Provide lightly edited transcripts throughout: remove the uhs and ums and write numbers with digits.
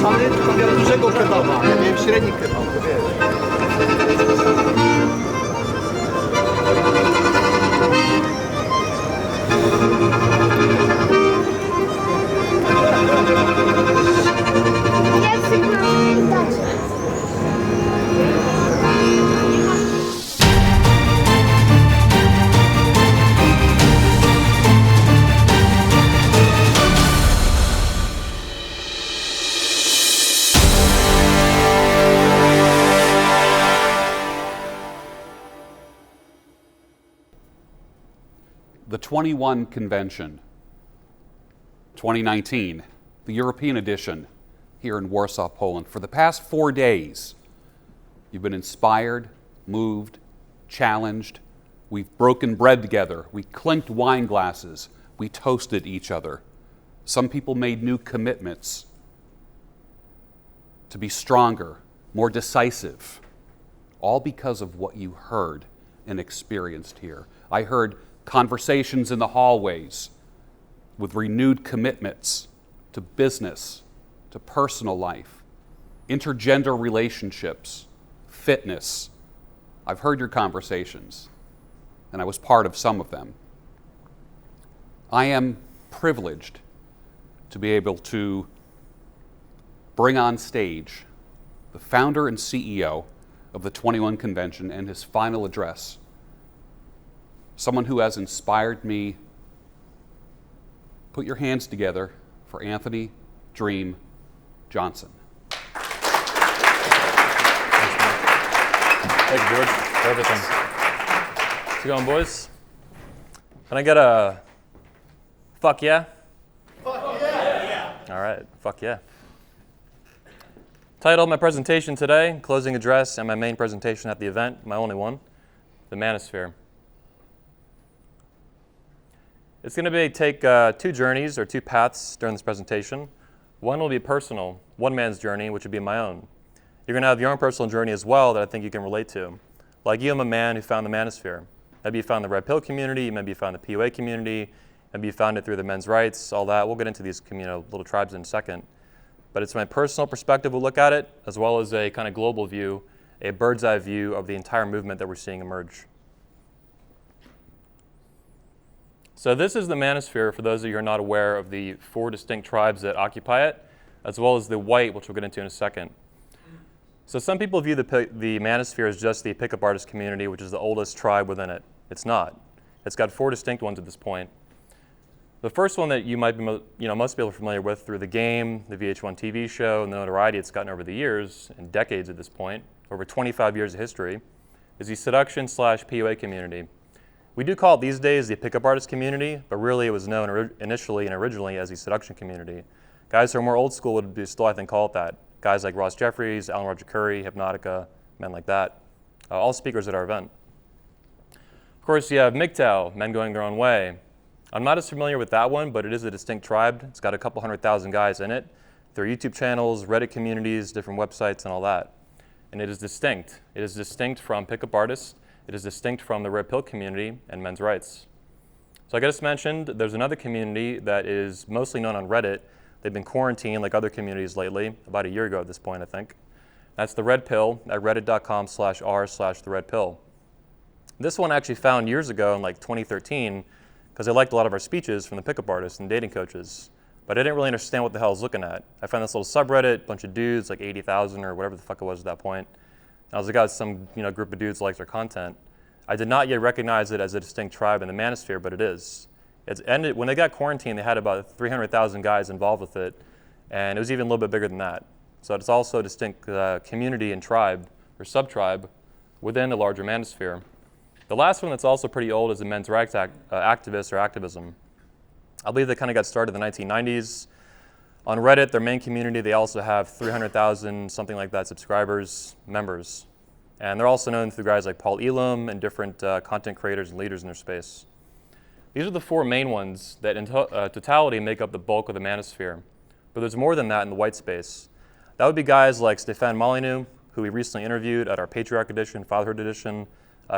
Ale tylko miałem dużego kebaba, ja miałem średni kebab, to wiesz. The 21 Convention, 2019, the European edition here in Warsaw, Poland. For the past 4 days, you've been inspired, moved, challenged. We've broken bread together. We clinked wine glasses. We toasted each other. Some people made new commitments to be stronger, more decisive, all because of what you heard and experienced here. I heard conversations in the hallways with renewed commitments to business, to personal life, intergender relationships, fitness. I've heard your conversations, and I was part of some of them. I am privileged to be able to bring on stage the founder and CEO of the 21 Convention and his final address. Someone who has inspired me. Put your hands together for Anthony Dream Johnson. Thank you, George, for everything. How's it going, boys? Can I get a fuck yeah? Fuck yeah! All right, fuck yeah. Title of my presentation today, closing address, and my main presentation at the event, my only one, the Manosphere. It's going to take two journeys or two paths during this presentation. One will be personal, one man's journey, which would be my own. You're going to have your own personal journey as well that I think you can relate to. Like you, I'm a man who found the Manosphere. Maybe you found the Red Pill community, maybe you found the PUA community, maybe you found it through the men's rights, all that. We'll get into these little tribes in a second. But it's my personal perspective we'll look at it, as well as a kind of global view, a bird's eye view of the entire movement that we're seeing emerge. So this is the Manosphere, for those of you who are not aware of the 4 distinct tribes that occupy it, as well as the white, which we'll get into in a second. So some people view the Manosphere as just the pickup artist community, which is the oldest tribe within it. It's not. It's got 4 distinct ones at this point. The first one that you might be, most people are familiar with through the game, the VH1 TV show, and the notoriety it's gotten over the years, and decades at this point, over 25 years of history, is the seduction/PUA community. We do call it these days the pickup artist community, but really it was known initially and originally as the seduction community. Guys who are more old school would still, I think, call it that. Guys like Ross Jeffries, Alan Roger Curry, Hypnotica, men like that. All speakers at our event. Of course, you have MGTOW, men going their own way. I'm not as familiar with that one, but it is a distinct tribe. It's got a couple 100,000 guys in it. There are YouTube channels, Reddit communities, different websites, and all that. And it is distinct. It is distinct from pickup artists. It is distinct from the Red Pill community and men's rights. So I just mentioned there's another community that is mostly known on Reddit. They've been quarantined like other communities lately, about a year ago at this point, I think. That's the Red Pill at reddit.com/r/theredpill. This one I actually found years ago in like 2013 because I liked a lot of our speeches from the pickup artists and dating coaches, but I didn't really understand what the hell I was looking at. I found this little subreddit, bunch of dudes, like 80,000 or whatever the fuck it was at that point. I was like, oh, some group of dudes likes our content. I did not yet recognize it as a distinct tribe in the Manosphere, but it is. It's ended when they got quarantined. They had about 300,000 guys involved with it, and it was even a little bit bigger than that. So it's also a distinct community and tribe or sub-tribe within the larger Manosphere. The last one that's also pretty old is the men's rights activists or activism. I believe they kind of got started in the 1990s. On Reddit, their main community, they also have 300,000, something like that, subscribers, members. And they're also known through guys like Paul Elam and different content creators and leaders in their space. These are the 4 main ones that in totality make up the bulk of the Manosphere. But there's more than that in the white space. That would be guys like Stefan Molyneux, who we recently interviewed at our Patriarch Edition, Fatherhood Edition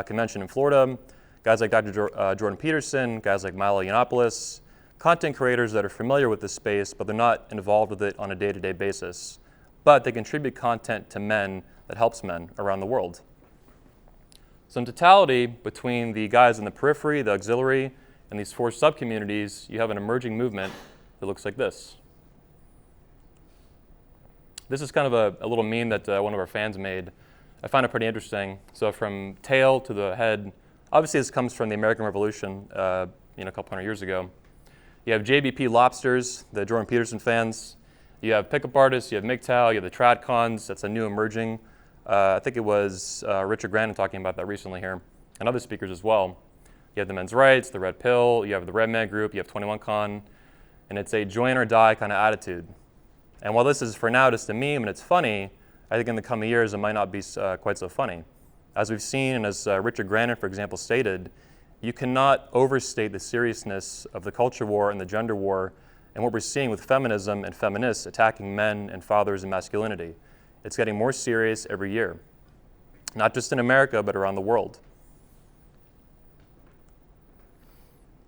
convention in Florida. Guys like Dr. Jordan Peterson, guys like Milo Yiannopoulos, content creators that are familiar with this space, but they're not involved with it on a day-to-day basis. But they contribute content to men that helps men around the world. So in totality, between the guys in the periphery, the auxiliary, and these 4 sub-communities, you have an emerging movement that looks like this. This is kind of a little meme that one of our fans made. I find it pretty interesting. So from tail to the head, obviously this comes from the American Revolution, a couple hundred years ago. You have JBP Lobsters, the Jordan Peterson fans. You have pickup artists, you have MGTOW, you have the Tradcons, that's a new emerging. I think it was Richard Grandin talking about that recently here, and other speakers as well. You have the Men's Rights, the Red Pill, you have the Red Man Group, you have 21Con, and it's a join or die kind of attitude. And while this is for now just a meme and it's funny, I think in the coming years it might not be quite so funny. As we've seen, and as Richard Grandin, for example, stated, you cannot overstate the seriousness of the culture war and the gender war and what we're seeing with feminism and feminists attacking men and fathers and masculinity. It's getting more serious every year, not just in America, but around the world.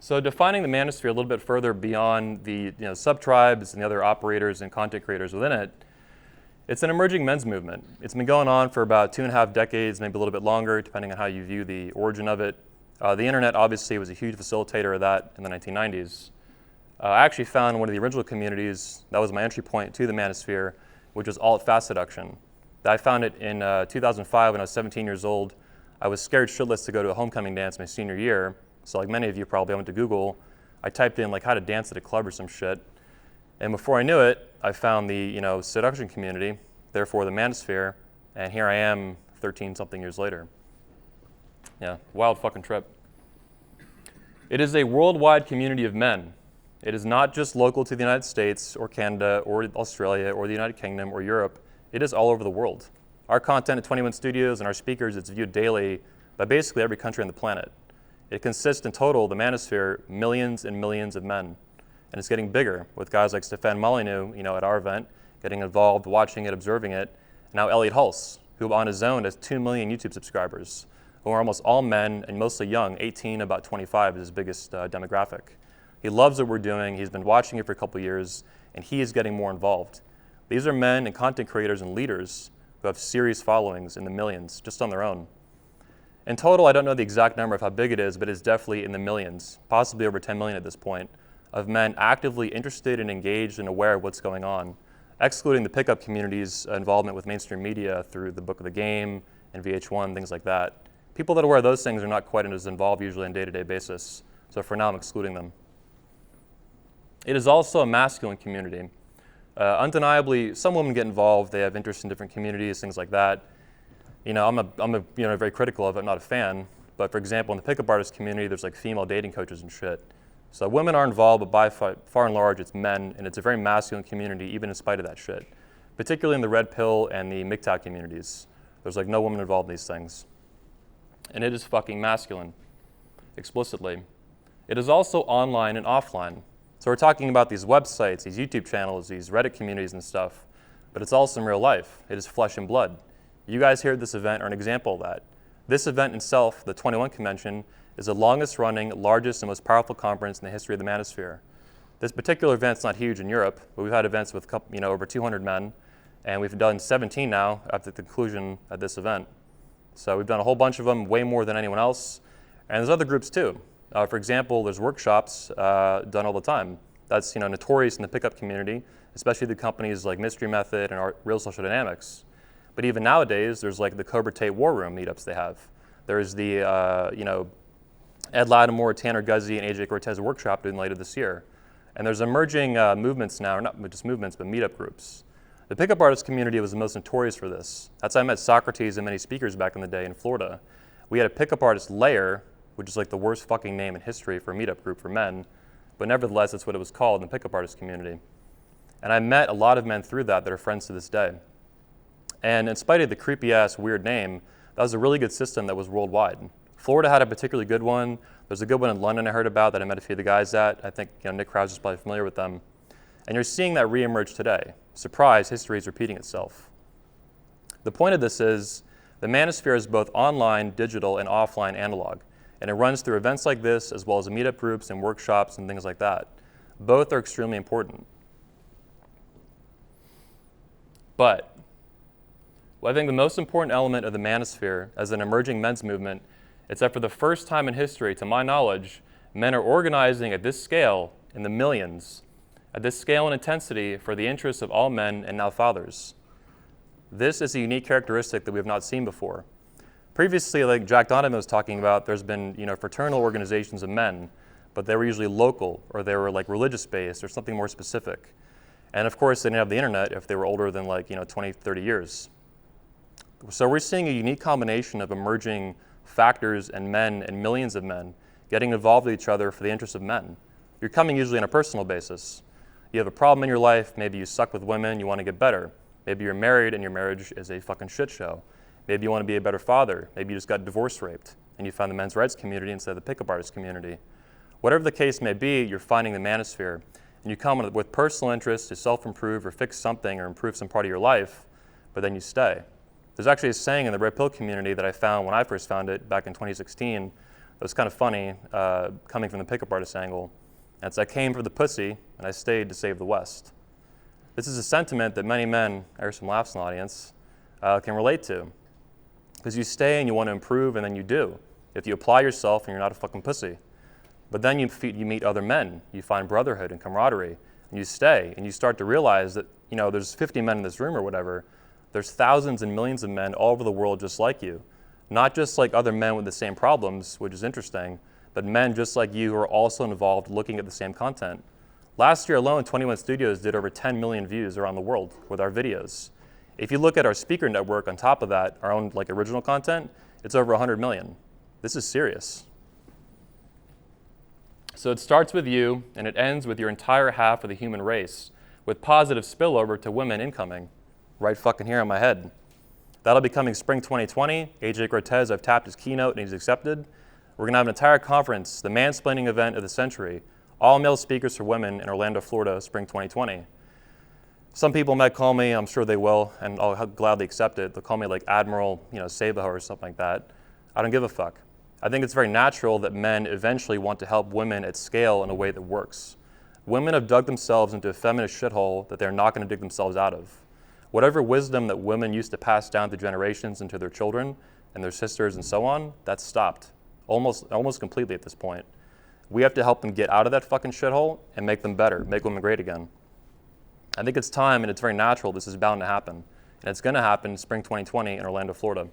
So defining the Manosphere a little bit further beyond the sub-tribes and the other operators and content creators within it, it's an emerging men's movement. It's been going on for about 2.5 decades, maybe a little bit longer, depending on how you view the origin of it. The internet obviously was a huge facilitator of that in the 1990s. I actually found one of the original communities, that was my entry point to the Manosphere, which was alt-fast seduction. I found it in 2005 when I was 17 years old. I was scared shitless to go to a homecoming dance my senior year. So like many of you probably, I went to Google. I typed in like how to dance at a club or some shit. And before I knew it, I found the seduction community, therefore the Manosphere, and here I am 13-something years later. Yeah, wild fucking trip. It is a worldwide community of men. It is not just local to the United States or Canada or Australia or the United Kingdom or Europe. It is all over the world. Our content at 21 Studios and our speakers, it's viewed daily by basically every country on the planet. It consists in total, the Manosphere, millions and millions of men. And it's getting bigger with guys like Stefan Molyneux, at our event, getting involved, watching it, observing it. And now Elliot Hulse, who on his own has 2 million YouTube subscribers, who are almost all men and mostly young, 18, about 25 is his biggest demographic. He loves what we're doing. He's been watching it for a couple years, and he is getting more involved. These are men and content creators and leaders who have serious followings in the millions, just on their own. In total, I don't know the exact number of how big it is, but it's definitely in the millions, possibly over 10 million at this point, of men actively interested and engaged and aware of what's going on, excluding the pickup community's involvement with mainstream media through the Book of the Game and VH1, things like that. People that are aware of those things are not quite as involved usually on a day-to-day basis, so for now I'm excluding them. It is also a masculine community. Undeniably, some women get involved, they have interest in different communities, things like that. I'm very critical of it, not a fan. But for example, in the pickup artist community, there's like female dating coaches and shit. So women are involved, but by far and large, it's men, and it's a very masculine community, even in spite of that shit. Particularly in the Red Pill and the MGTOW communities. There's like no women involved in these things. And it is fucking masculine, explicitly. It is also online and offline. So we're talking about these websites, these YouTube channels, these Reddit communities and stuff, but it's also in real life. It is flesh and blood. You guys here at this event are an example of that. This event itself, the 21 Convention, is the longest running, largest, and most powerful conference in the history of the Manosphere. This particular event's not huge in Europe, but we've had events with over 200 men, and we've done 17 now after the conclusion at this event. So we've done a whole bunch of them, way more than anyone else, and there's other groups too. For example, there's workshops done all the time. That's notorious in the pickup community, especially the companies like Mystery Method and Real Social Dynamics. But even nowadays, there's like the Cobra Tate War Room meetups they have. There's the Ed Lattimore, Tanner Guzzi, and AJ Cortez workshop doing later this year. And there's emerging movements now, or not just movements, but meetup groups. The pickup artist community was the most notorious for this. That's how I met Socrates and many speakers back in the day in Florida. We had a pickup artist lair, which is like the worst fucking name in history for a meetup group for men, but nevertheless, that's what it was called in the pickup artist community. And I met a lot of men through that are friends to this day. And in spite of the creepy-ass weird name, that was a really good system that was worldwide. Florida had a particularly good one. There's a good one in London I heard about that I met a few of the guys at. I think Nick Krause is probably familiar with them. And you're seeing that reemerge today. Surprise, history is repeating itself. The point of this is the Manosphere is both online, digital, and offline analog. And it runs through events like this, as well as meetup groups and workshops and things like that. Both are extremely important. But I think the most important element of the Manosphere as an emerging men's movement is that for the first time in history, to my knowledge, men are organizing at this scale, in the millions, at this scale and intensity for the interests of all men and now fathers. This is a unique characteristic that we have not seen before. Previously, like Jack Donovan was talking about, there's been fraternal organizations of men, but they were usually local, or they were like religious-based, or something more specific. And of course, they didn't have the internet if they were older than 20, 30 years. So we're seeing a unique combination of emerging factors and men and millions of men getting involved with each other for the interests of men. You're coming usually on a personal basis. You have a problem in your life, maybe you suck with women, you want to get better. Maybe you're married and your marriage is a fucking shit show. Maybe you want to be a better father. Maybe you just got divorce raped and you found the men's rights community instead of the pickup artist community. Whatever the case may be, you're finding the Manosphere, and you come with personal interest to self-improve or fix something or improve some part of your life, but then you stay. There's actually a saying in the Red Pill community that I found when I first found it back in 2016 that was kind of funny, coming from the pickup artist angle. And it's, I came for the pussy, and I stayed to save the West. This is a sentiment that many men, I hear some laughs in the audience, can relate to. Because you stay and you want to improve, and then you do. If you apply yourself and you're not a fucking pussy. But then you meet other men, you find brotherhood and camaraderie, and you stay, and you start to realize that, there's 50 men in this room or whatever, there's thousands and millions of men all over the world just like you. Not just like other men with the same problems, which is interesting, but men just like you who are also involved looking at the same content. Last year alone, 21 Studios did over 10 million views around the world with our videos. If you look at our speaker network on top of that, our own original content, it's over 100 million. This is serious. So it starts with you, and it ends with your entire half of the human race, with positive spillover to women incoming, right fucking here on my head. That'll be coming spring 2020. AJ Cortez, I've tapped his keynote and he's accepted. We're gonna have an entire conference, the mansplaining event of the century, all male speakers for women in Orlando, Florida, spring 2020. Some people might call me, I'm sure they will, and I'll gladly accept it. They'll call me Admiral, Sabaho or something like that. I don't give a fuck. I think it's very natural that men eventually want to help women at scale in a way that works. Women have dug themselves into a feminist shithole that they're not going to dig themselves out of. Whatever wisdom that women used to pass down through generations into their children and their sisters and so on, that's stopped. Almost completely at this point. We have to help them get out of that fucking shithole and make them better, make women great again. I think it's time, and it's very natural, this is bound to happen. And it's going to happen in spring 2020 in Orlando, Florida.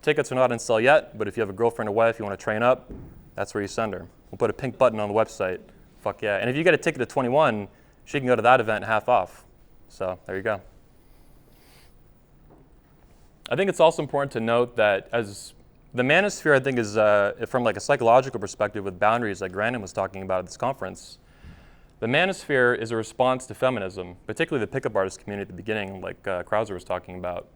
Tickets are not on sale yet, but if you have a girlfriend or wife you want to train up, that's where you send her. We'll put a pink button on the website. Fuck yeah. And if you get a ticket to 21, she can go to that event half off. So there you go. I think it's also important to note that as the Manosphere, I think, is from a psychological perspective with boundaries like Grandin was talking about at this conference. The Manosphere is a response to feminism, particularly the pickup artist community at the beginning, like Krauser was talking about.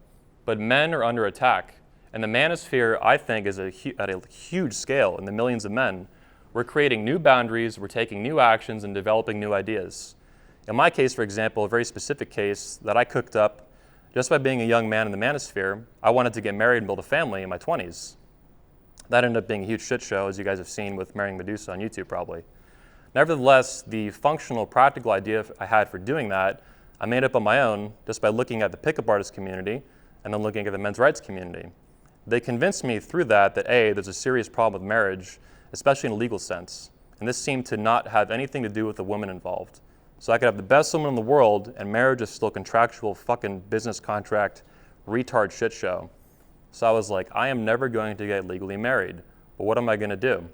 But men are under attack. And the Manosphere, I think, is at a huge scale in the millions of men. We're creating new boundaries, we're taking new actions and developing new ideas. In my case, for example, a very specific case that I cooked up just by being a young man in the Manosphere, I wanted to get married and build a family in my 20s. That ended up being a huge shit show, as you guys have seen with Marrying Medusa on YouTube probably. Nevertheless, the functional, practical idea I had for doing that, I made up on my own just by looking at the pickup artist community and then looking at the men's rights community. They convinced me through that A, there's a serious problem with marriage, especially in a legal sense. And this seemed to not have anything to do with the women involved. So I could have the best woman in the world, and marriage is still contractual fucking business contract retard shit show. So I was like, I am never going to get legally married. But what am I going to do?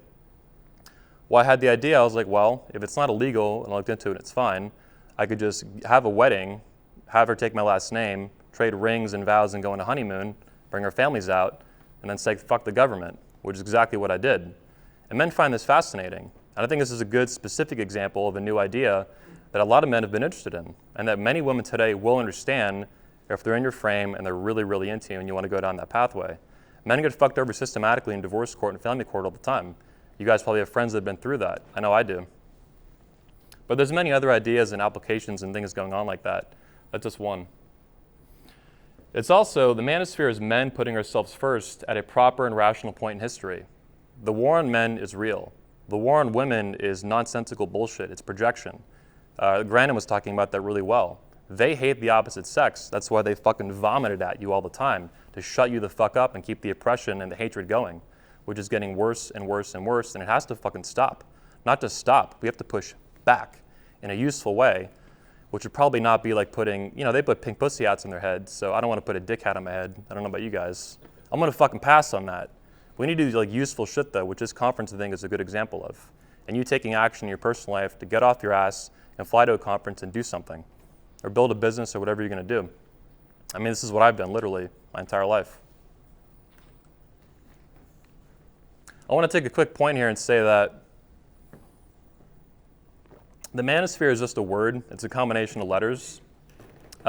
Well, I had the idea. I was like, well, if it's not illegal, and I looked into it, it's fine. I could just have a wedding, have her take my last name, trade rings and vows and go on a honeymoon, bring our families out, and then say, fuck the government, which is exactly what I did. And men find this fascinating. And I think this is a good specific example of a new idea that a lot of men have been interested in, and that many women today will understand if they're in your frame and they're really, really into you and you want to go down that pathway. Men get fucked over systematically in divorce court and family court all the time. You guys probably have friends that have been through that. I know I do. But there's many other ideas and applications and things going on like that. That's just one. It's also, the Manosphere is men putting ourselves first at a proper and rational point in history. The war on men is real. The war on women is nonsensical bullshit. It's projection. Grandin was talking about that really well. They hate the opposite sex. That's why they fucking vomited at you all the time, to shut you the fuck up and keep the oppression and the hatred going, which is getting worse and worse and worse, and it has to fucking stop. Not just stop, we have to push back in a useful way, which would probably not be like putting, they put pink pussy hats on their heads, so I don't want to put a dick hat on my head. I don't know about you guys. I'm gonna fucking pass on that. We need to do like useful shit though, which this conference I think is a good example of. And you taking action in your personal life to get off your ass and fly to a conference and do something, or build a business or whatever you're gonna do. I mean, this is what I've done literally my entire life. I want to take a quick point here and say that the manosphere is just a word. It's a combination of letters.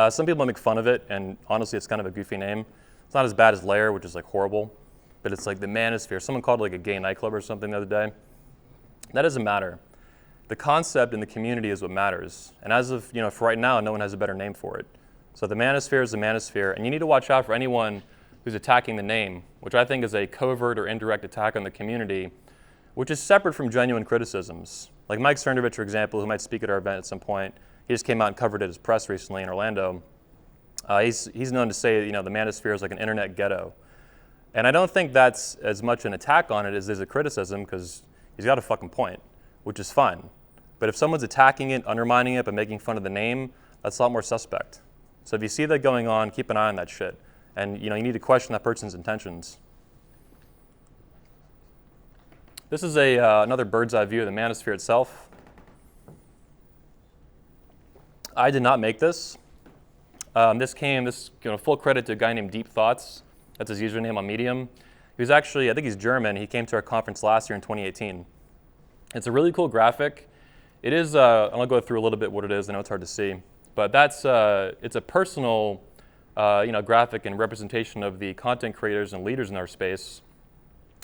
Some people make fun of it, and honestly, it's kind of a goofy name. It's not as bad as Lair, which is like horrible, but it's like the manosphere. Someone called it like a gay nightclub or something the other day. That doesn't matter. The concept and the community is what matters. And as of, for right now, no one has a better name for it. So the manosphere is the manosphere, and you need to watch out for anyone who's attacking the name, which I think is a covert or indirect attack on the community, which is separate from genuine criticisms. Like Mike Cernovich, for example, who might speak at our event at some point, he just came out and covered it as press recently in Orlando. He's known to say, the manosphere is like an internet ghetto. And I don't think that's as much an attack on it as there's a criticism, because he's got a fucking point, which is fine. But if someone's attacking it, undermining it, but making fun of the name, that's a lot more suspect. So if you see that going on, keep an eye on that shit. And you need to question that person's intentions. This is another bird's eye view of the manosphere itself. I did not make this. Full credit to a guy named Deep Thoughts. That's his username on Medium. He was actually, I think he's German. He came to our conference last year in 2018. It's a really cool graphic. It is, I'll go through a little bit what it is. I know it's hard to see. But it's a personal graphic and representation of the content creators and leaders in our space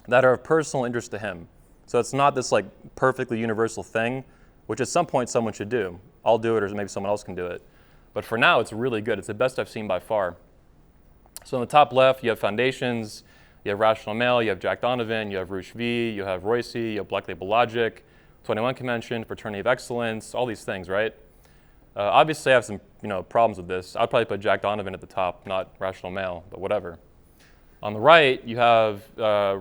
that are of personal interest to him. So it's not this like perfectly universal thing, which at some point someone should do. I'll do it, or maybe someone else can do it. But for now, it's really good. It's the best I've seen by far. So on the top left, you have Foundations, you have Rational Male, you have Jack Donovan, you have Roosh V, you have Royce, you have Black Label Logic, 21 Convention, Fraternity of Excellence, all these things, right? Obviously, I have some problems with this. I'd probably put Jack Donovan at the top, not Rational Male, but whatever. On the right, you have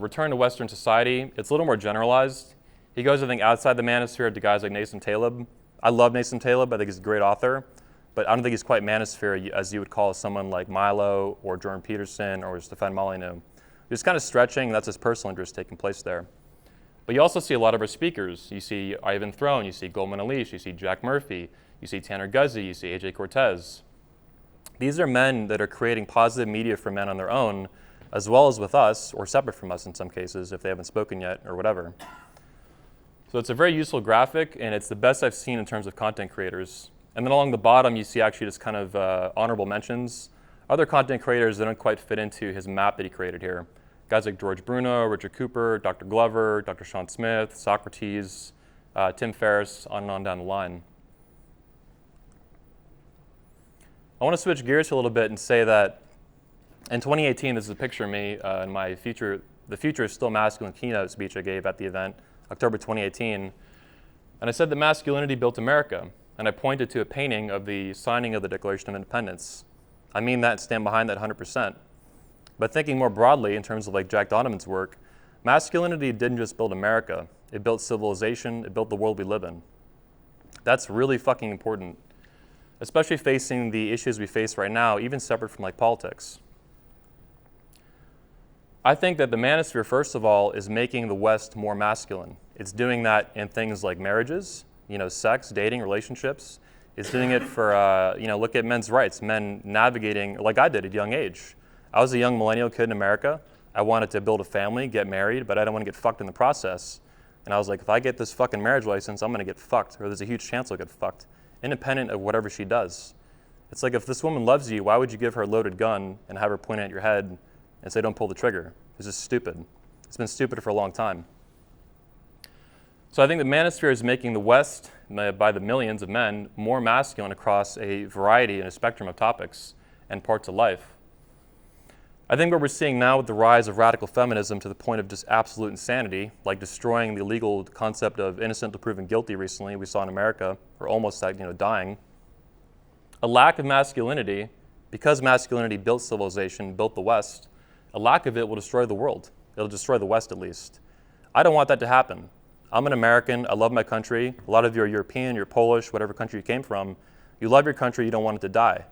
Return to Western Society. It's a little more generalized. He goes, I think, outside the manosphere to guys like Nassim Taleb. I love Nassim Taleb. I think he's a great author. But I don't think he's quite manosphere as you would call someone like Milo or Jordan Peterson or Stefan Molyneux. He's kind of stretching. That's his personal interest taking place there. But you also see a lot of our speakers. You see Ivan Throne. You see Goldman Elish. You see Jack Murphy. You see Tanner Guzzi. You see AJ Cortez. These are men that are creating positive media for men on their own, as well as with us, or separate from us in some cases, if they haven't spoken yet, or whatever. So it's a very useful graphic, and it's the best I've seen in terms of content creators. And then along the bottom, you see actually just kind of honorable mentions. Other content creators that don't quite fit into his map that he created here. Guys like George Bruno, Richard Cooper, Dr. Glover, Dr. Sean Smith, Socrates, Tim Ferriss, on down the line. I want to switch gears a little bit and say that in 2018, this is a picture of me in my The Future is Still Masculine keynote speech I gave at the event, October 2018. And I said that masculinity built America. And I pointed to a painting of the signing of the Declaration of Independence. I mean that and stand behind that 100%. But thinking more broadly in terms of like Jack Donovan's work, masculinity didn't just build America. It built civilization. It built the world we live in. That's really fucking important, especially facing the issues we face right now, even separate from like politics. I think that the manosphere, first of all, is making the West more masculine. It's doing that in things like marriages, sex, dating, relationships. It's doing it for, look at men's rights, men navigating, like I did at a young age. I was a young millennial kid in America. I wanted to build a family, get married, but I didn't want to get fucked in the process. And I was like, if I get this fucking marriage license, I'm going to get fucked, or there's a huge chance I'll get fucked, independent of whatever she does. It's like, if this woman loves you, why would you give her a loaded gun and have her point it at your head and say, don't pull the trigger? It's just stupid. It's been stupid for a long time. So I think the manosphere is making the West, by the millions of men, more masculine across a variety and a spectrum of topics and parts of life. I think what we're seeing now with the rise of radical feminism to the point of just absolute insanity, like destroying the legal concept of innocent to proven guilty recently, we saw in America, or almost dying. A lack of masculinity, because masculinity built civilization, built the West, a lack of it will destroy the world. It'll destroy the West at least. I don't want that to happen. I'm an American, I love my country. A lot of you are European, you're Polish, whatever country you came from. You love your country, you don't want it to die.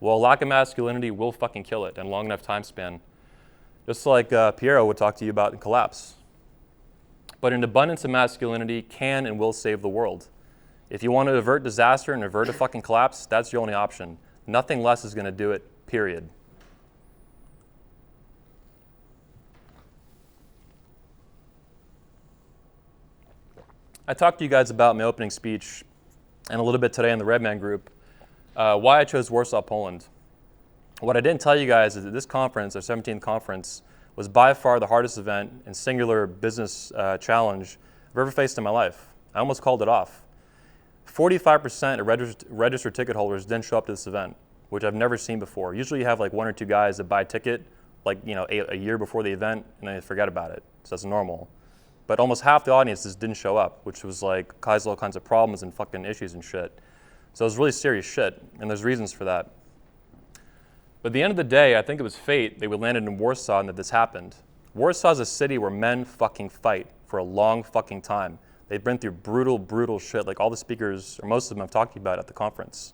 Well, a lack of masculinity will fucking kill it in a long enough time span. Just like Piero would talk to you about in Collapse. But an abundance of masculinity can and will save the world. If you want to avert disaster and avert a fucking collapse, that's your only option. Nothing less is going to do it, period. I talked to you guys about my opening speech and a little bit today in the Redman group, why I chose Warsaw, Poland. What I didn't tell you guys is that this conference, our 17th conference, was by far the hardest event and singular business challenge I've ever faced in my life. I almost called it off. 45% of registered ticket holders didn't show up to this event, which I've never seen before. Usually you have like one or two guys that buy a ticket a year before the event and then they forget about it, so that's normal. But almost half the audience just didn't show up, which was like caused all kinds of problems and fucking issues and shit. So it was really serious shit, and there's reasons for that. But at the end of the day, I think it was fate that we landed in Warsaw and that this happened. Warsaw is a city where men fucking fight for a long fucking time. They've been through brutal, brutal shit, like all the speakers, or most of them I've talked about at the conference.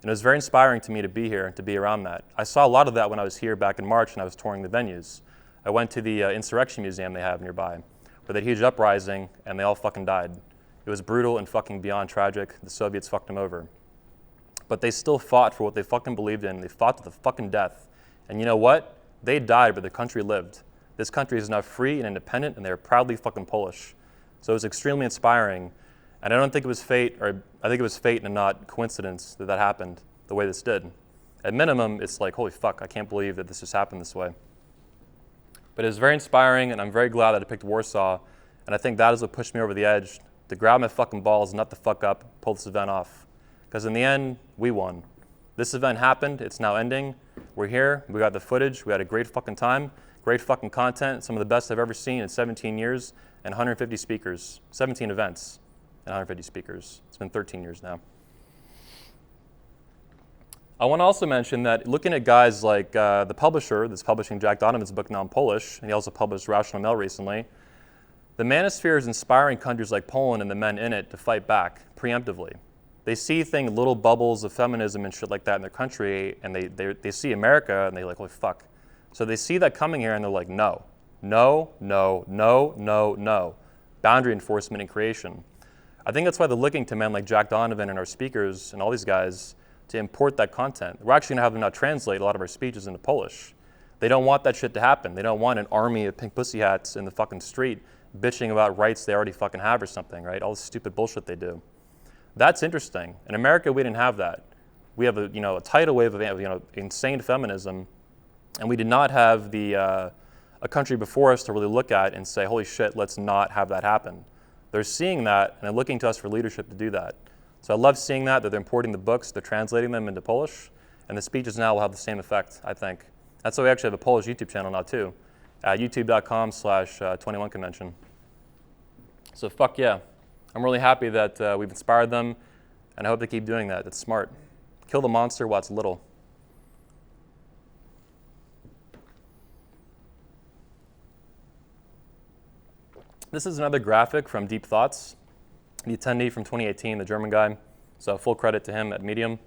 And it was very inspiring to me to be here and to be around that. I saw a lot of that when I was here back in March and I was touring the venues. I went to the Insurrection Museum they have nearby, where that huge uprising, and they all fucking died. It was brutal and fucking beyond tragic. The Soviets fucked them over. But they still fought for what they fucking believed in. They fought to the fucking death. And you know what? They died, but the country lived. This country is now free and independent, and they're proudly fucking Polish. So it was extremely inspiring. And I don't think it was fate, or I think it was fate and not coincidence that happened the way this did. At minimum, it's like, holy fuck, I can't believe that this just happened this way. But it was very inspiring, and I'm very glad that I picked Warsaw. And I think that is what pushed me over the edge, to grab my fucking balls, nut the fuck up, pull this event off. Because in the end, we won. This event happened, it's now ending. We're here, we got the footage, we had a great fucking time, great fucking content, some of the best I've ever seen in 17 years, and 150 speakers, 17 events, and 150 speakers. It's been 13 years now. I want to also mention that looking at guys like the publisher that's publishing Jack Donovan's book now in Polish, and he also published Rational Male recently, the Manosphere is inspiring countries like Poland and the men in it to fight back preemptively. They see little bubbles of feminism and shit like that in their country, and they see America, and they're like, holy fuck. So they see that coming here, and they're like, no, no, no, no, no, no. Boundary enforcement and creation. I think that's why they're looking to men like Jack Donovan and our speakers and all these guys to import that content. We're actually going to have them now translate a lot of our speeches into Polish. They don't want that shit to happen. They don't want an army of pink pussy hats in the fucking street bitching about rights they already fucking have or something, right? All this stupid bullshit they do. That's interesting. In America, we didn't have that. We have a tidal wave of insane feminism, and we did not have a country before us to really look at and say, holy shit, let's not have that happen. They're seeing that, and they're looking to us for leadership to do that. So I love seeing that they're importing the books, they're translating them into Polish, and the speeches now will have the same effect, I think. That's why we actually have a Polish YouTube channel now too, at youtube.com/21convention. So fuck yeah. I'm really happy that we've inspired them, and I hope they keep doing that. It's smart. Kill the monster while it's little. This is another graphic from Deep Thoughts, the attendee from 2018, the German guy. So full credit to him at Medium.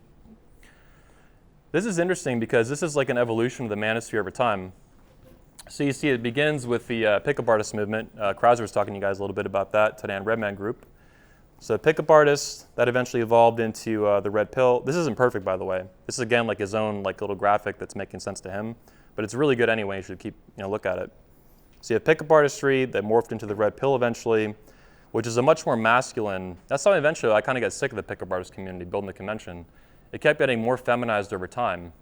This is interesting because this is like an evolution of the manosphere over time. So you see it begins with the pickup artist movement. Krauser was talking to you guys a little bit about that today on Redman Group. So pickup artist, that eventually evolved into the Red Pill. This isn't perfect, by the way. This is, again, like his own little graphic that's making sense to him. But it's really good anyway. You should keep look at it. So you have pickup artistry that morphed into the Red Pill eventually, which is a much more masculine. That's why eventually I kind of got sick of the pickup artist community building the convention. It kept getting more feminized over time.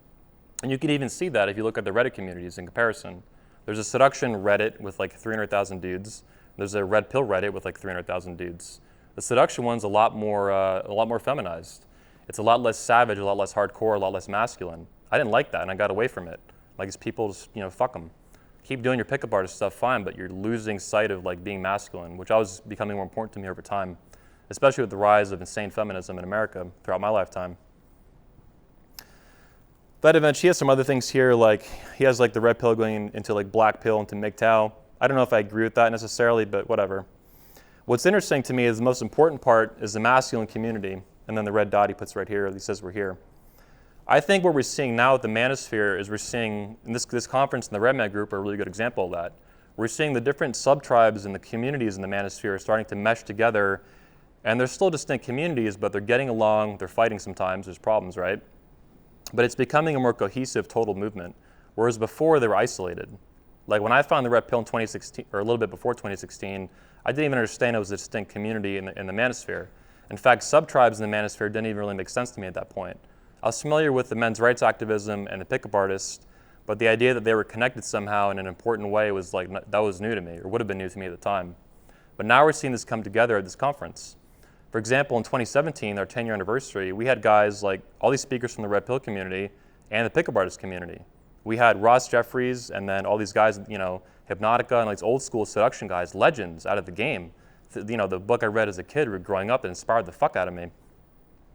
And you can even see that if you look at the Reddit communities in comparison. There's a seduction Reddit with 300,000 dudes. There's a Red Pill Reddit with 300,000 dudes. The seduction one's a lot more feminized. It's a lot less savage, a lot less hardcore, a lot less masculine. I didn't like that, and I got away from it. Like these people just, fuck them. Keep doing your pickup artist stuff, fine, but you're losing sight of like being masculine, which was becoming more important to me over time, especially with the rise of insane feminism in America throughout my lifetime. That event, she has some other things here, like he has like the red pill going into like black pill into MGTOW. I don't know if I agree with that necessarily, but whatever. What's interesting to me is the most important part is the masculine community, and then the red dot he puts right here, he says we're here. I think what we're seeing now at the Manosphere is we're seeing, and this conference and the Red Man Group are a really good example of that. We're seeing the different sub-tribes and the communities in the Manosphere are starting to mesh together, and they're still distinct communities, but they're getting along, they're fighting sometimes, there's problems, right? But it's becoming a more cohesive total movement, whereas before they were isolated. Like when I found the Red Pill in 2016, or a little bit before 2016, I didn't even understand it was a distinct community in the Manosphere. In fact, sub-tribes in the Manosphere didn't even really make sense to me at that point. I was familiar with the men's rights activism and the pickup artists, but the idea that they were connected somehow in an important way was like, that was new to me, or would have been new to me at the time. But now we're seeing this come together at this conference. For example, in 2017, our 10-year anniversary, we had guys like all these speakers from the Red Pill community and the pickup artist community. We had Ross Jeffries and then all these guys, Hypnotica and like old school seduction guys, legends out of the game. The book I read as a kid growing up that inspired the fuck out of me.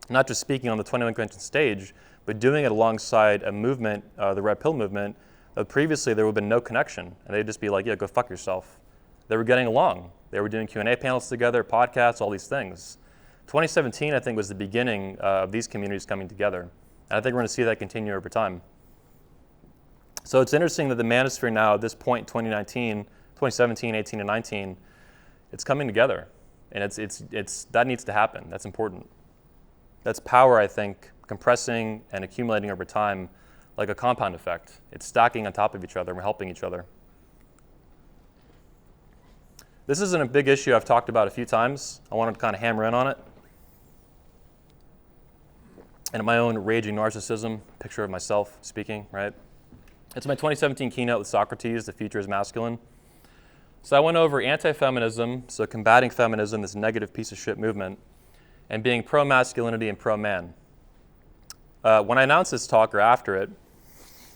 Not just speaking on the 21 convention stage, but doing it alongside a movement, the Red Pill movement, that previously there would have been no connection. And they'd just be like, yeah, go fuck yourself. They were getting along. They were doing Q&A panels together, podcasts, all these things. 2017, I think, was the beginning of these communities coming together. And I think we're going to see that continue over time. So it's interesting that the Manosphere now, at this point, 2017, 18, and 19, it's coming together. And that needs to happen. That's important. That's power, I think, compressing and accumulating over time like a compound effect. It's stacking on top of each other and we're helping each other. This isn't a big issue I've talked about a few times. I wanted to kind of hammer in on it. And my own raging narcissism, picture of myself speaking, right? It's my 2017 keynote with Socrates, The Future is Masculine. So I went over anti-feminism, so combating feminism, this negative piece of shit movement, and being pro-masculinity and pro-man. When I announced this talk or after it,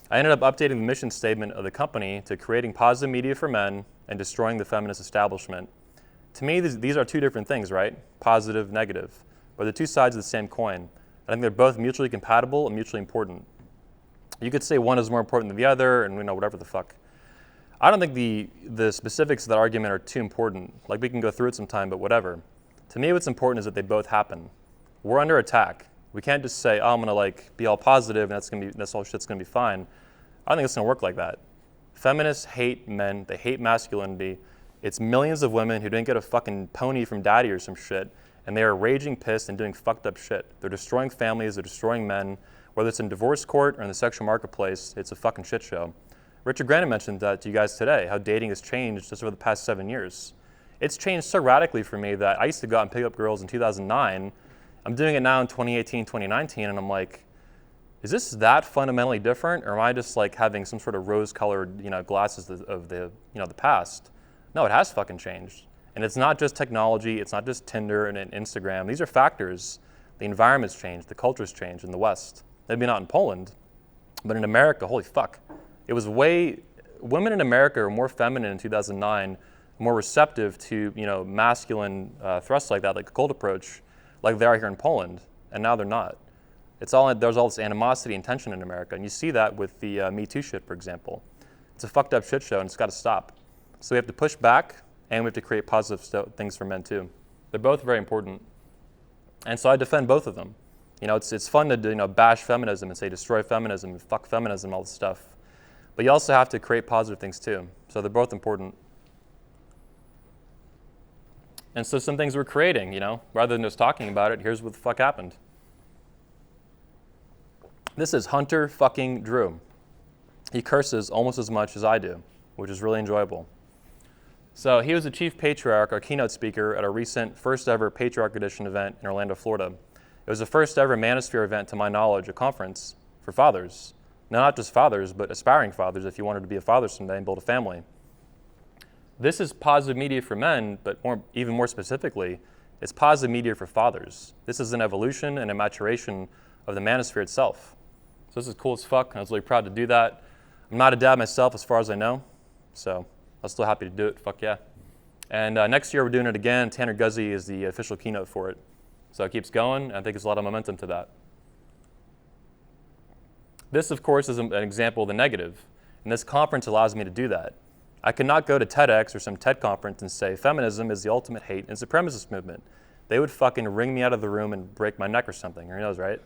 I ended up updating the mission statement of the company to creating positive media for men and destroying the feminist establishment. To me, these are two different things, right? Positive, negative, but they're two sides of the same coin. I think they're both mutually compatible and mutually important. You could say one is more important than the other and whatever the fuck. I don't think the specifics of that argument are too important. Like we can go through it sometime, but whatever. To me, what's important is that they both happen. We're under attack. We can't just say, oh, I'm gonna be all positive and that's all shit's gonna be fine. I don't think it's gonna work like that. Feminists hate men, they hate masculinity. It's millions of women who didn't get a fucking pony from daddy or some shit, and they are raging pissed and doing fucked up shit. They're destroying families, they're destroying men. Whether it's in divorce court or in the sexual marketplace, it's a fucking shit show. Richard Grannon mentioned that to you guys today, how dating has changed just over the past 7 years. It's changed so radically for me that I used to go out and pick up girls in 2009. I'm doing it now in 2018, 2019, and I'm like, is this that fundamentally different, or am I just like having some sort of rose-colored, glasses of the past? No, it has fucking changed. And it's not just technology, it's not just Tinder and Instagram. These are factors. The environment's changed, the culture's changed in the West. Maybe not in Poland, but in America, holy fuck. It was women in America were more feminine in 2009, more receptive to, masculine thrusts like that, like a cold approach, like they are here in Poland, and now they're not. There's all this animosity and tension in America, and you see that with the Me Too shit, for example. It's a fucked up shit show, and it's got to stop. So we have to push back, and we have to create positive things for men too. They're both very important, and so I defend both of them. It's fun to bash feminism and say destroy feminism and fuck feminism, all this stuff, but you also have to create positive things too. So they're both important. And so some things we're creating, rather than just talking about it, here's what the fuck happened. This is Hunter fucking Drew. He curses almost as much as I do, which is really enjoyable. So he was the chief patriarch, our keynote speaker, at our recent first ever Patriarch Edition event in Orlando, Florida. It was the first ever Manosphere event, to my knowledge, a conference for fathers. Now, not just fathers, but aspiring fathers if you wanted to be a father someday and build a family. This is positive media for men, but even more specifically, it's positive media for fathers. This is an evolution and a maturation of the Manosphere itself. So this is cool as fuck, and I was really proud to do that. I'm not a dad myself as far as I know, so I'm still happy to do it. Fuck yeah. And next year we're doing it again. Tanner Guzzi is the official keynote for it. So it keeps going, and I think there's a lot of momentum to that. This, of course, is an example of the negative, and this conference allows me to do that. I cannot go to TEDx or some TED conference and say, feminism is the ultimate hate and supremacist movement. They would fucking wring me out of the room and break my neck or something, who knows, right?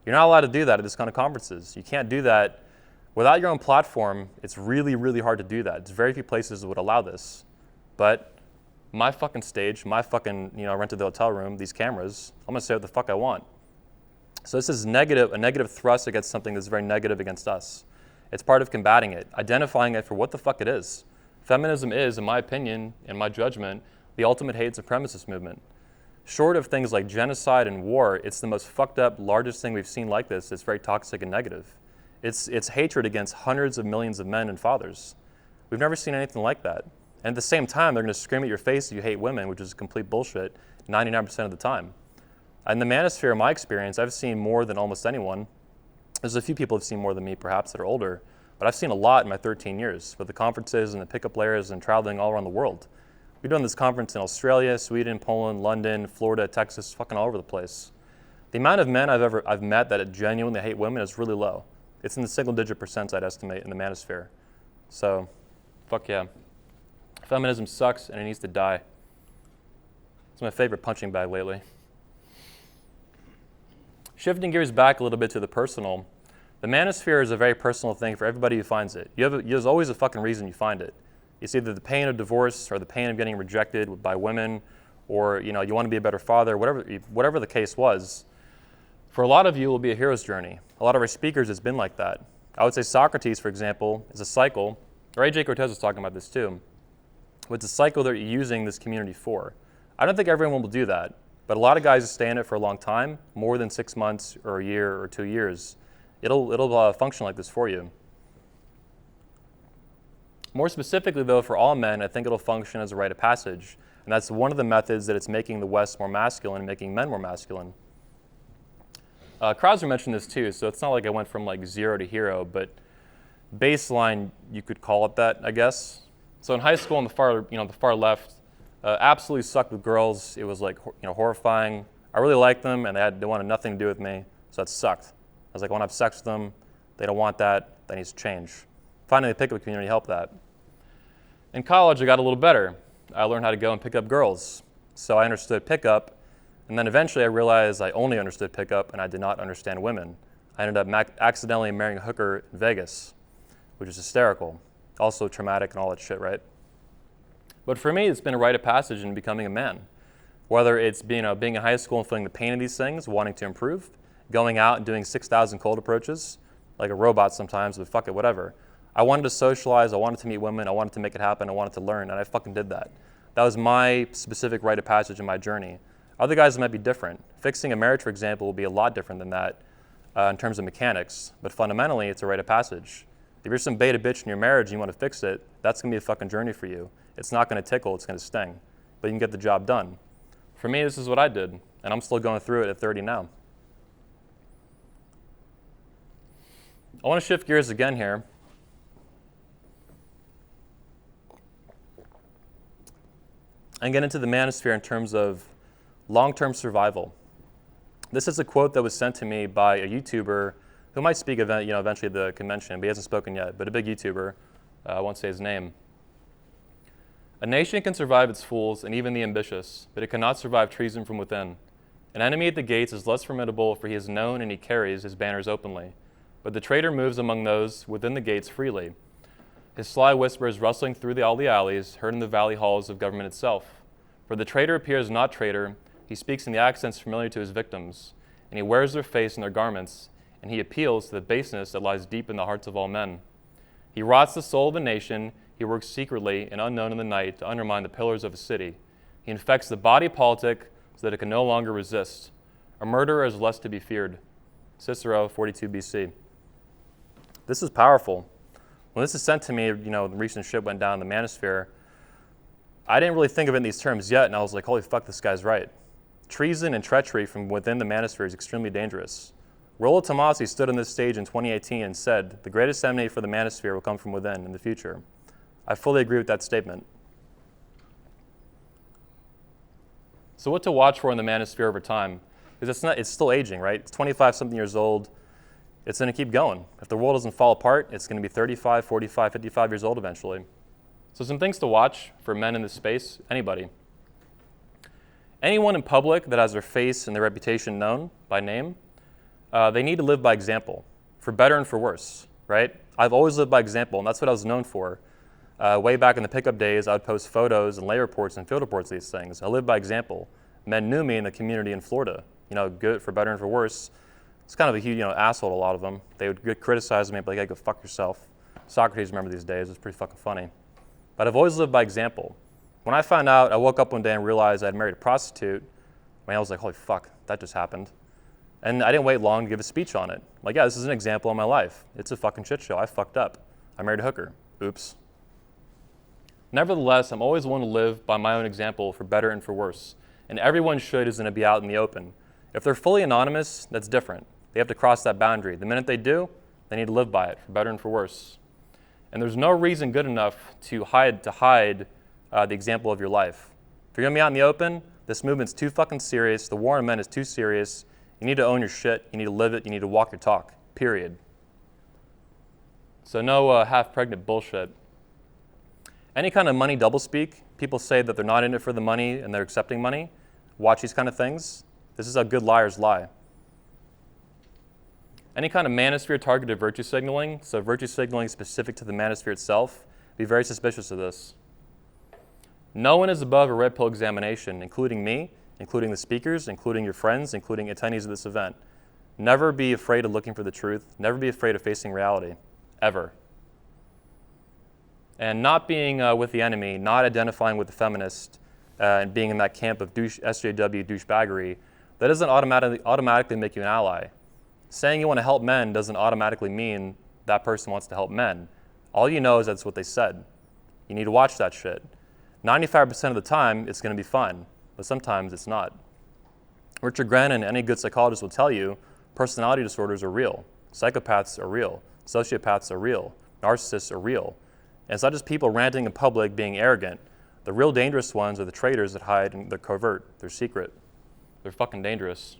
You're not allowed to do that at this kind of conferences. You can't do that. Without your own platform, it's really, really hard to do that. There's very few places that would allow this. But my fucking stage, my fucking, rented the hotel room, these cameras, I'm gonna say what the fuck I want. So this is a negative thrust against something that's very negative against us. It's part of combating it, identifying it for what the fuck it is. Feminism is, in my opinion, in my judgment, the ultimate hate and supremacist movement. Short of things like genocide and war, it's the most fucked up, largest thing we've seen like this. It's very toxic and negative. It's hatred against hundreds of millions of men and fathers. We've never seen anything like that. And at the same time, they're going to scream at your face that you hate women, which is complete bullshit 99% of the time. In the Manosphere, in my experience, I've seen more than almost anyone. There's a few people who've seen more than me, perhaps, that are older. But I've seen a lot in my 13 years with the conferences and the pickup layers and traveling all around the world. We've done this conference in Australia, Sweden, Poland, London, Florida, Texas, fucking all over the place. The amount of men I've met that genuinely hate women is really low. It's in the single-digit percents, I'd estimate, in the Manosphere. So, fuck yeah. Feminism sucks and it needs to die. It's my favorite punching bag lately. Shifting gears back a little bit to the personal, the Manosphere is a very personal thing for everybody who finds it. There's always a fucking reason you find it. It's either the pain of divorce or the pain of getting rejected by women, or you want to be a better father, whatever the case was. For a lot of you, it will be a hero's journey. A lot of our speakers, it's been like that. I would say Socrates, for example, is a cycle, or A.J. Cortez was talking about this too. It's a cycle that you're using this community for. I don't think everyone will do that, but a lot of guys who stay in it for a long time, more than 6 months or a year or 2 years, it'll function like this for you. More specifically, though, for all men, I think it'll function as a rite of passage, and that's one of the methods that it's making the West more masculine and making men more masculine. Krauser mentioned this too, so it's not like I went from like zero to hero, but baseline, you could call it that, I guess. So in high school, on the far left, absolutely sucked with girls. It was like horrifying. I really liked them, and they wanted nothing to do with me, so that sucked. I was like, I want to have sex with them. They don't want that. That needs to change. Finding the pickup community helped that. In college, I got a little better. I learned how to go and pick up girls. So I understood pickup, and then eventually I realized I only understood pickup and I did not understand women. I ended up accidentally marrying a hooker in Vegas, which is hysterical. Also traumatic and all that shit, right? But for me, it's been a rite of passage in becoming a man. Whether it's being in high school and feeling the pain of these things, wanting to improve, going out and doing 6,000 cold approaches, like a robot sometimes, but fuck it, whatever. I wanted to socialize, I wanted to meet women, I wanted to make it happen, I wanted to learn, and I fucking did that. That was my specific rite of passage in my journey. Other guys might be different. Fixing a marriage, for example, will be a lot different than that in terms of mechanics, but fundamentally, it's a rite of passage. If you're some beta bitch in your marriage and you want to fix it, that's going to be a fucking journey for you. It's not going to tickle, it's going to sting, but you can get the job done. For me, this is what I did, and I'm still going through it at 30 now. I want to shift gears again here. And get into the Manosphere in terms of long-term survival. This is a quote that was sent to me by a YouTuber who might speak eventually at the convention, but he hasn't spoken yet, but a big YouTuber. I won't say his name. A nation can survive its fools and even the ambitious, but it cannot survive treason from within. An enemy at the gates is less formidable, for he is known and he carries his banners openly. But the traitor moves among those within the gates freely. His sly whispers rustling through all the alleys, heard in the valley halls of government itself. For the traitor appears not traitor, he speaks in the accents familiar to his victims, and he wears their face in their garments, and he appeals to the baseness that lies deep in the hearts of all men. He rots the soul of a nation, he works secretly and unknown in the night to undermine the pillars of a city. He infects the body politic so that it can no longer resist. A murderer is less to be feared. Cicero, 42 BC. This is powerful. When this is sent to me, the recent shit went down in the Manosphere, I didn't really think of it in these terms yet, and I was like, holy fuck, this guy's right. Treason and treachery from within the Manosphere is extremely dangerous. Rollo Tomassi stood on this stage in 2018 and said, "The greatest enemy for the manosphere will come from within in the future." I fully agree with that statement. So what to watch for in the manosphere over time? Because it's still aging, right? It's 25-something years old. It's going to keep going. If the world doesn't fall apart, it's going to be 35, 45, 55 years old eventually. So some things to watch for men in this space, anybody. Anyone in public that has their face and their reputation known by name, they need to live by example, for better and for worse, right? I've always lived by example, and that's what I was known for. Way back in the pickup days, I would post photos and lay reports and field reports of these things. I lived by example. Men knew me in the community in Florida, good for better and for worse. It's kind of a huge, asshole to a lot of them. They would criticize me, like, hey, go fuck yourself. Socrates, remember these days, it's pretty fucking funny. But I've always lived by example. When I found out, I woke up one day and realized I'd married a prostitute, I was like, holy fuck, that just happened. And I didn't wait long to give a speech on it. Like, yeah, this is an example of my life. It's a fucking shit show. I fucked up. I married a hooker. Oops. Nevertheless, I'm always willing to live by my own example for better and for worse. And everyone should is going to be out in the open. If they're fully anonymous, that's different. They have to cross that boundary. The minute they do, they need to live by it for better and for worse. And there's no reason good enough to hide the example of your life. If you're going to be out in the open, this movement's too fucking serious. The war on men is too serious. You need to own your shit. You need to live it. You need to walk your talk, period. So no half-pregnant bullshit. Any kind of money doublespeak, people say that they're not in it for the money and they're accepting money. Watch these kind of things. This is how good liars lie. Any kind of manosphere targeted virtue signaling, so virtue signaling specific to the manosphere itself, be very suspicious of this. No one is above a red pill examination, including me, including the speakers, including your friends, including attendees of this event. Never be afraid of looking for the truth. Never be afraid of facing reality, ever. And not being with the enemy, not identifying with the feminist, and being in that camp of SJW douchebaggery, that doesn't automatically make you an ally. Saying you want to help men doesn't automatically mean that person wants to help men. All you know is that's what they said. You need to watch that shit. 95% of the time, it's going to be fun, but sometimes it's not. Richard Grennan and any good psychologist will tell you personality disorders are real. Psychopaths are real. Sociopaths are real. Narcissists are real. And it's not just people ranting in public being arrogant. The real dangerous ones are the traitors that hide and they're covert. They're secret. They're fucking dangerous.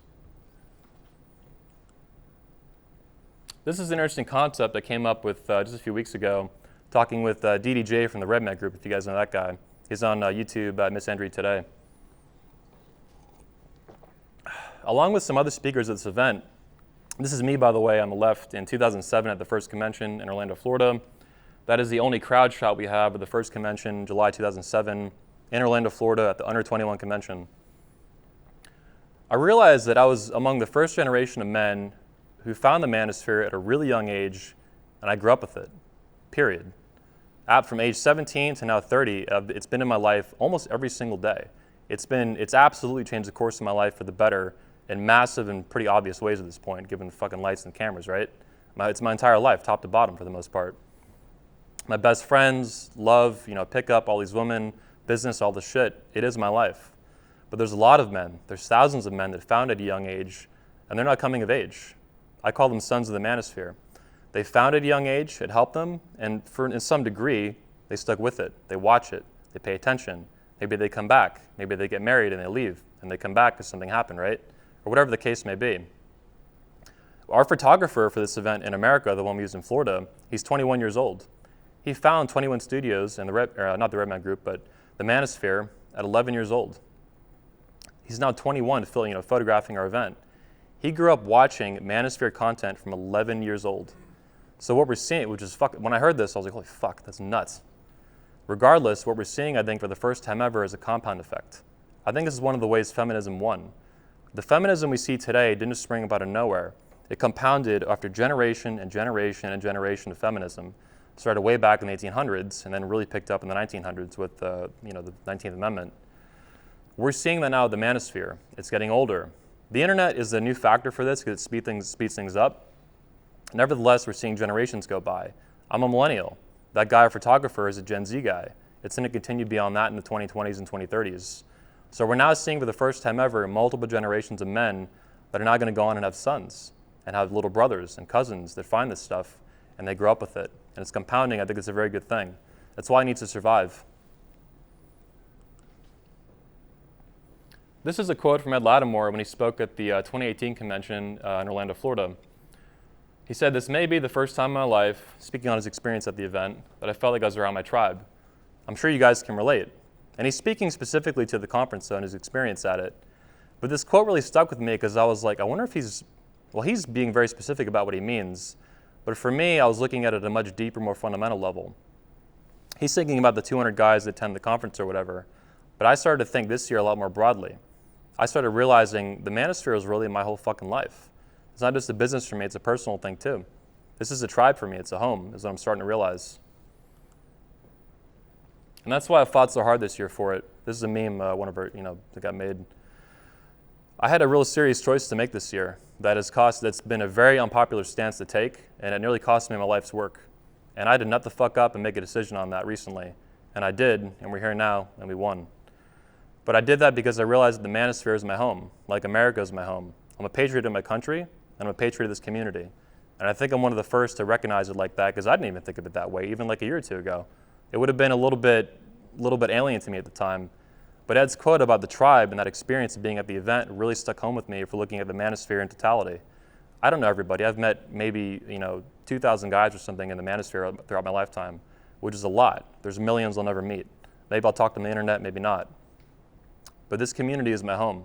This is an interesting concept that came up with just a few weeks ago, talking with DDJ from the RedMet Group, if you guys know that guy. He's on YouTube at Miss Andrew Today. Along with some other speakers at this event, this is me, by the way, on the left, in 2007 at the first convention in Orlando, Florida. That is the only crowd shot we have of the first convention, July 2007, in Orlando, Florida at the Under 21 convention. I realized that I was among the first generation of men who found the manosphere at a really young age, and I grew up with it, period. From age 17 to now 30, it's been in my life almost every single day. It's absolutely changed the course of my life for the better in massive and pretty obvious ways at this point, given the fucking lights and cameras, right? It's my entire life, top to bottom for the most part. My best friends, love, pick up all these women, business, all the shit. It is my life. But there's a lot of men, there's thousands of men that found at a young age, and they're not coming of age. I call them sons of the manosphere. They found at a young age, it helped them, and in some degree, they stuck with it. They watch it, they pay attention. Maybe they come back, maybe they get married and they leave, and they come back because something happened, right? Or whatever the case may be. Our photographer for this event in America, the one we used in Florida, he's 21 years old. He found 21 studios in not the RedMet Group, but the Manosphere at 11 years old. He's now 21, photographing our event. He grew up watching Manosphere content from 11 years old. So what we're seeing, which is when I heard this, I was like, holy fuck, that's nuts. Regardless, what we're seeing, I think, for the first time ever is a compound effect. I think this is one of the ways feminism won. The feminism we see today didn't just spring up out of nowhere. It compounded after generation and generation and generation of feminism. Started way back in the 1800s and then really picked up in the 1900s with the 19th Amendment. We're seeing that now with the Manosphere. It's getting older. The internet is a new factor for this because it speeds things up. Nevertheless, we're seeing generations go by. I'm a millennial. That guy, our photographer, is a Gen Z guy. It's going to continue beyond that in the 2020s and 2030s. So we're now seeing for the first time ever multiple generations of men that are now going to go on and have sons. and have little brothers and cousins that find this stuff and they grow up with it. And it's compounding. I think it's a very good thing. That's why it needs to survive. This is a quote from Ed Lattimore when he spoke at the 2018 convention in Orlando, Florida. He said, "This may be the first time in my life," speaking on his experience at the event, "that I felt like I was around my tribe. I'm sure you guys can relate." And he's speaking specifically to the conference, though, and his experience at it. But this quote really stuck with me because I was like, I wonder if he's being very specific about what he means. But for me, I was looking at it at a much deeper, more fundamental level. He's thinking about the 200 guys that attend the conference or whatever. But I started to think this year a lot more broadly. I started realizing the Manosphere is really my whole fucking life. It's not just a business for me, it's a personal thing too. This is a tribe for me, it's a home, is what I'm starting to realize. And that's why I fought so hard this year for it. This is a meme, that got made. I had a real serious choice to make this year that's been a very unpopular stance to take, and it nearly cost me my life's work. And I had to nut the fuck up and make a decision on that recently. And I did, and we're here now, and we won. But I did that because I realized that the Manosphere is my home, like America is my home. I'm a patriot of my country, and I'm a patriot of this community. And I think I'm one of the first to recognize it like that, because I didn't even think of it that way, even like a year or two ago. It would have been a little bit alien to me at the time. But Ed's quote about the tribe and that experience of being at the event really stuck home with me for looking at the Manosphere in totality. I don't know everybody. I've met maybe 2,000 guys or something in the Manosphere throughout my lifetime, which is a lot. There's millions I'll never meet. Maybe I'll talk to them on the internet, maybe not. But this community is my home.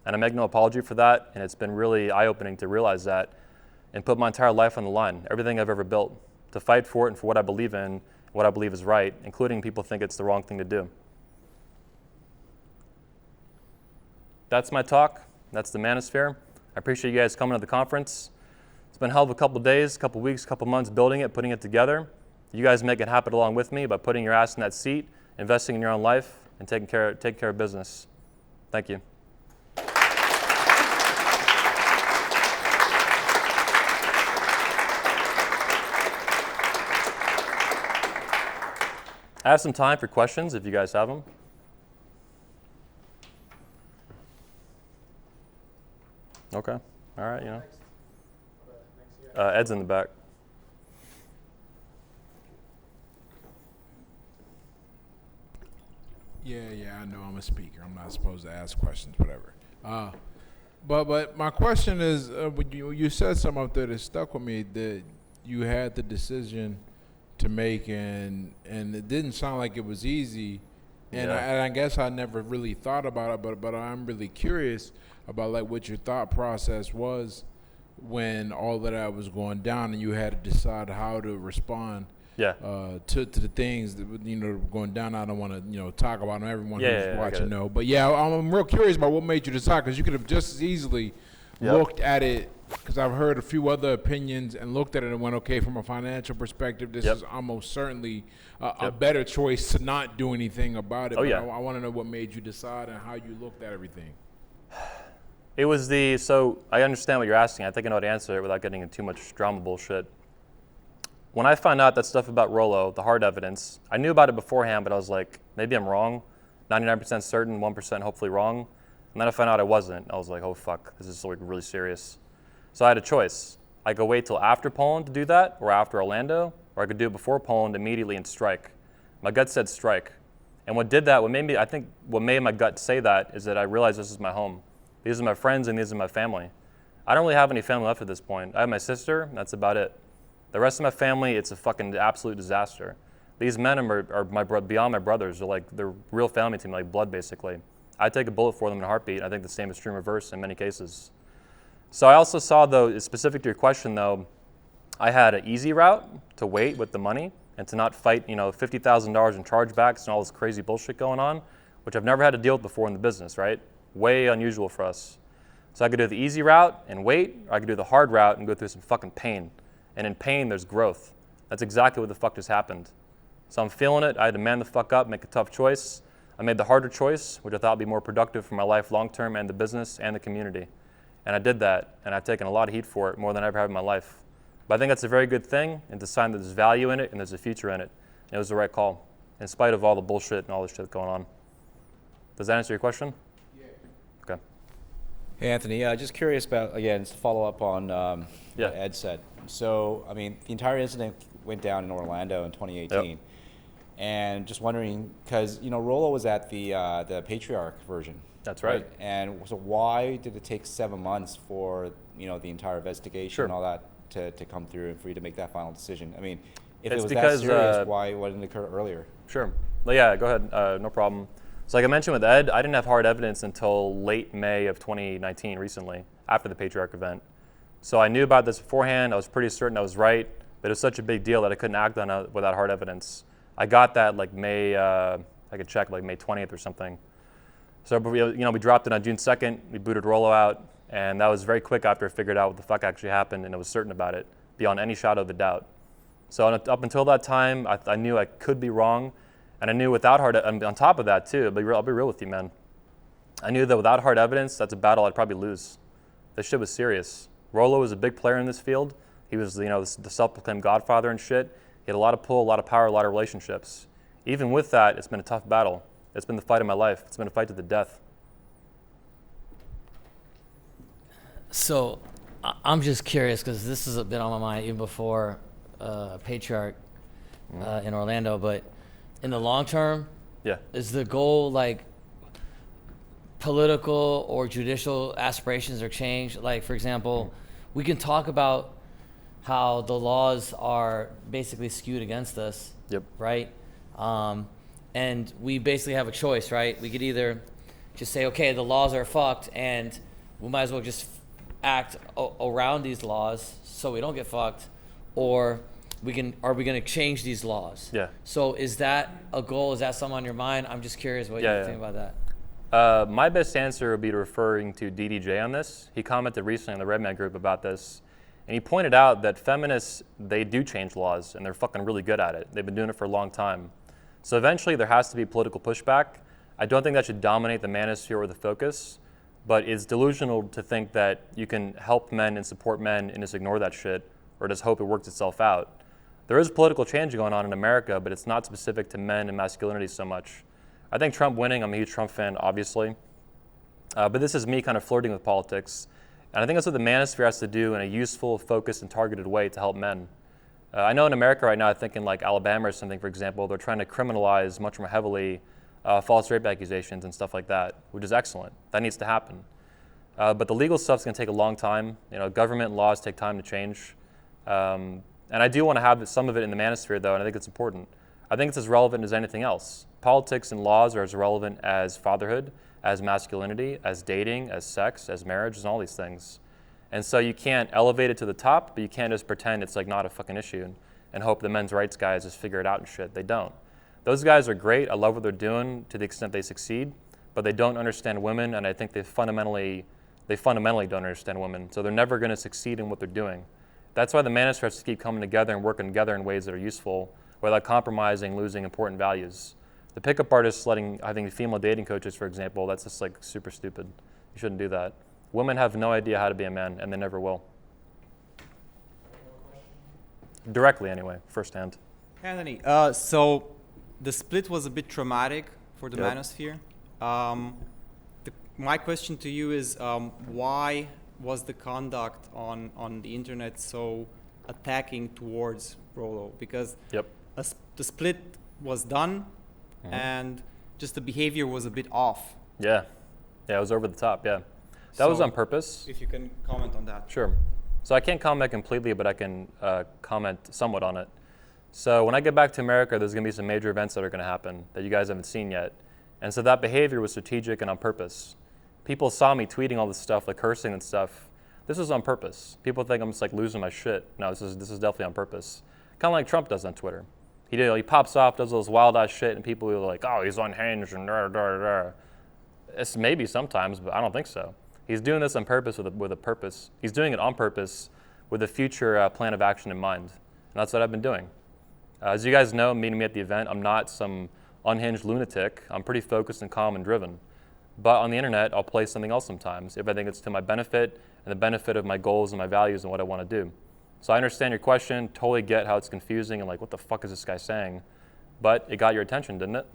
And I make no apology for that, and it's been really eye-opening to realize that and put my entire life on the line, everything I've ever built, to fight for it and for what I believe in, what I believe is right, including people think it's the wrong thing to do. That's my talk. That's the Manosphere. I appreciate you guys coming to the conference. It's been a hell of a couple days, couple weeks, couple months building it, putting it together. You guys make it happen along with me by putting your ass in that seat, investing in your own life, and taking care of business. Thank you. I have some time for questions if you guys have them. Okay. All right, Ed's in the back. Yeah, I know I'm a speaker. I'm not supposed to ask questions, whatever. But my question is, when you said something up there that stuck with me, that you had the decision to make, and it didn't sound like it was easy. And I guess I never really thought about it, but I'm really curious about like what your thought process was when all of that was going down and you had to decide how to respond to the things that were going down. I don't want to talk about them. Everyone who's watching know, but I'm real curious about what made you decide, because you could have just as easily looked at it, because I've heard a few other opinions and looked at it and went, okay, from a financial perspective, this is almost certainly a better choice to not do anything about it. I want to know what made you decide and how you looked at everything. It was so I understand what you're asking. I think I know how to answer it without getting into too much drama bullshit. When I found out that stuff about Rollo, the hard evidence, I knew about it beforehand, but I was like, maybe I'm wrong. 99% certain, 1% hopefully wrong. And then I found out I wasn't. I was like, oh fuck, this is like really serious. So I had a choice. I could wait till after Poland to do that, or after Orlando, or I could do it before Poland immediately and strike. My gut said strike. And what made my gut say that is that I realized this is my home. These are my friends and these are my family. I don't really have any family left at this point. I have my sister, and that's about it. The rest of my family, it's a fucking absolute disaster. These men are beyond my brothers. They're real family to me, like blood basically. I'd take a bullet for them in a heartbeat. I think the same is true in reverse in many cases. So I also saw, though, specific to your question, though, I had an easy route to wait with the money and to not fight, $50,000 in chargebacks and all this crazy bullshit going on, which I've never had to deal with before in the business, right? Way unusual for us. So I could do the easy route and wait, or I could do the hard route and go through some fucking pain. And in pain, there's growth. That's exactly what the fuck just happened. So I'm feeling it. I had to man the fuck up, make a tough choice. I made the harder choice, which I thought would be more productive for my life long term and the business and the community. And I did that, and I've taken a lot of heat for it, more than I ever have in my life. But I think that's a very good thing, and it's a sign that there's value in it and there's a future in it. And it was the right call, in spite of all the bullshit and all this shit going on. Does that answer your question? Yeah. Okay. Hey, Anthony. Just curious about, again, just to follow up on Yeah. what Ed said. So, I mean, the entire incident went down in Orlando in 2018. Yep. And just wondering, because, Rollo was at the Patriarch version. That's right. And so why did it take 7 months for, the entire investigation and all that to come through and for you to make that final decision? I mean, if It's it was because, that serious, why didn't it occur earlier? Sure. Well, yeah, go ahead. No problem. So like I mentioned with Ed, I didn't have hard evidence until late May of 2019, recently, after the Patriarch event. So I knew about this beforehand. I was pretty certain I was right, but it was such a big deal that I couldn't act on it without hard evidence. I got that like May, I could check like May 20th or something. So we dropped it on June 2nd. We booted Rollo out, and that was very quick after I figured out what the fuck actually happened, and I was certain about it, beyond any shadow of a doubt. So up until that time, I knew I could be wrong, and I knew without on top of that too, I'll be real with you, man. I knew that without hard evidence, that's a battle I'd probably lose. This shit was serious. Rollo was a big player in this field. He was, the self-proclaimed godfather and shit. He had a lot of pull, a lot of power, a lot of relationships. Even with that, it's been a tough battle. It's been the fight of my life. It's been a fight to the death. So I'm just curious, because this has been on my mind even before Patriarch in Orlando, but in the long term, Yeah. is the goal like political or judicial aspirations are changed? Like, for example, we can talk about how the laws are basically skewed against us, Yep. right? And we basically have a choice, right? We could either just say, okay, the laws are fucked, and we might as well just act around these laws so we don't get fucked, or are we going to change these laws? Yeah. So is that a goal? Is that something on your mind? I'm just curious what you think about that. My best answer would be referring to DDJ on this. He commented recently in the Redman group about this, and he pointed out that feminists, they do change laws, and they're fucking really good at it. They've been doing it for a long time. So eventually there has to be political pushback. I don't think that should dominate the manosphere or the focus, but it's delusional to think that you can help men and support men and just ignore that shit or just hope it works itself out. There is political change going on in America, but it's not specific to men and masculinity so much. I think Trump winning, I'm a huge Trump fan, obviously, but this is me kind of flirting with politics. And I think that's what the manosphere has to do in a useful, focused, and targeted way to help men. I know in America right now, I think in like Alabama or something, for example, they're trying to criminalize much more heavily false rape accusations and stuff like that, which is excellent. That needs to happen. But the legal stuff's going to take a long time. Government and laws take time to change. And I do want to have some of it in the manosphere, though, and I think it's important. I think it's as relevant as anything else. Politics and laws are as relevant as fatherhood, as masculinity, as dating, as sex, as marriage, and all these things. And so you can't elevate it to the top, but you can't just pretend it's like not a fucking issue and hope the men's rights guys just figure it out and shit. They don't. Those guys are great. I love what they're doing to the extent they succeed, but they don't understand women, and I think they fundamentally don't understand women. So they're never going to succeed in what they're doing. That's why the manosphere has to keep coming together and working together in ways that are useful without compromising, losing important values. The pickup artists having female dating coaches, for example, that's just like super stupid. You shouldn't do that. Women have no idea how to be a man, and they never will. Directly, anyway, firsthand. Anthony, so the split was a bit traumatic for the Yep. manosphere. My question to you is, why was the conduct on the internet so attacking towards Rollo? Because Yep. the split was done, and just the behavior was a bit off. Yeah, it was over the top, yeah. That was So, on purpose. If you can comment on that. Sure. So I can't comment completely, but I can comment somewhat on it. So when I get back to America, there's going to be some major events that are going to happen that you guys haven't seen yet. And so that behavior was strategic and on purpose. People saw me tweeting all this stuff, like cursing and stuff. This was on purpose. People think I'm just like losing my shit. No, this is definitely on purpose. Kind of like Trump does on Twitter. He pops off, does all this wild ass shit, and people are like, oh, he's unhinged and da da da. It's maybe sometimes, but I don't think so. He's doing this on purpose with a purpose. He's doing it on purpose with a future plan of action in mind. And that's what I've been doing. As you guys know, meeting me at the event, I'm not some unhinged lunatic. I'm pretty focused and calm and driven. But on the internet, I'll play something else sometimes if I think it's to my benefit and the benefit of my goals and my values and what I want to do. So I understand your question, totally get how it's confusing and like, what the fuck is this guy saying? But it got your attention, didn't it?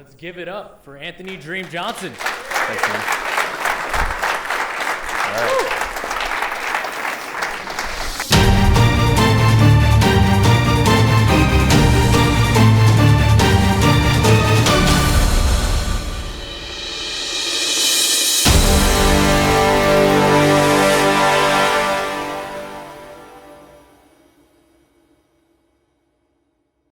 Let's give it up for Anthony Dream Johnson. Thanks, man.